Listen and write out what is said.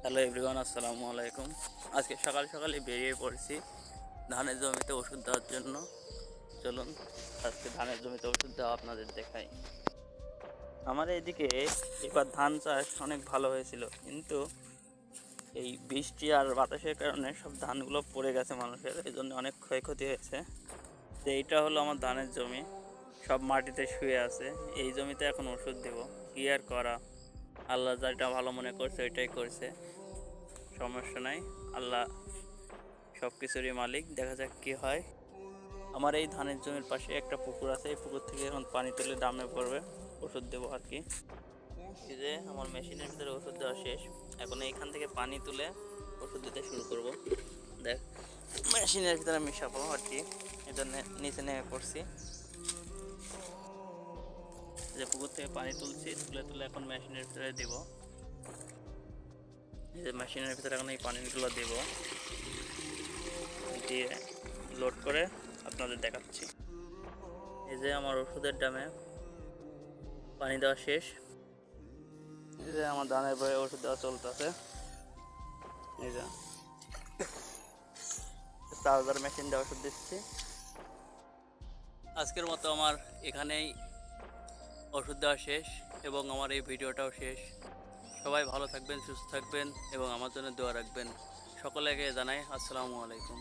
Hello everyone, আসসালামু আলাইকুম। আজকে সকাল সকালে বেরিয়ে পড়ছি ধানের জমিতে ওষুধ দেওয়ার জন্য। চলুন আজকে ধানের জমিতে ওষুধ দেওয়া আপনাদের দেখাই। আমার এইদিকে এবার ধান চাষ অনেক ভালো হয়েছিল, কিন্তু এই বৃষ্টি আর বাতাসের কারণে সব ধানগুলো পড়ে গেছে মানুষের, এই জন্য অনেক ক্ষয়ক্ষতি হয়েছে। তো এইটা হলো আমার ধানের জমি, সব মাটিতে শুয়ে আছে। এই জমিতে এখন ওষুধ দেব, কী আর করা। আল্লাহ যেটা ভালো মনে করছে ওইটাই করছে, সমস্যা নাই। আল্লাহ সব কিছুরই মালিক, দেখা যাক কী হয়। আমার এই ধানের জমির পাশে একটা পুকুর আছে, এই পুকুর থেকে এখন পানি তুলে ড্রামে পড়বে, ওষুধ দেবো আর কি। এই যে আমার মেশিনের ভিতরে ওষুধ দেওয়া শেষ, এখন এইখান থেকে পানি তুলে ওষুধ দিতে শুরু করব। দেখ, মেশিনের ভিতরে মিশাবো আর কি। এটা নিচে নেমে পড়ছি, যে পুকুর থেকে পানি তুলছি, তুলে তুলে এখন মেশিনের ভিতরে দেব। এই যে মেশিনের ভিতরে এখন এই পানিগুলো দেব, দিয়ে লোড করে আপনাদের দেখাচ্ছি। এই যে আমার ওষুধের ড্রামে পানি দেওয়া শেষ। এই যে আমার ধানের বয়ে ওষুধ দেওয়া চলতেছে। এই যে চার্জার মেশিন দিয়ে ওষুধ দিচ্ছি। আজকের মতো আমার এখানেই ওষুধ দেওয়া শেষ, এবং আমার এই ভিডিওটাও শেষ। সবাই ভালো থাকবেন, সুস্থ থাকবেন এবং আমার জন্য দোয়া রাখবেন। সকলকে জানাই আসসালামু আলাইকুম।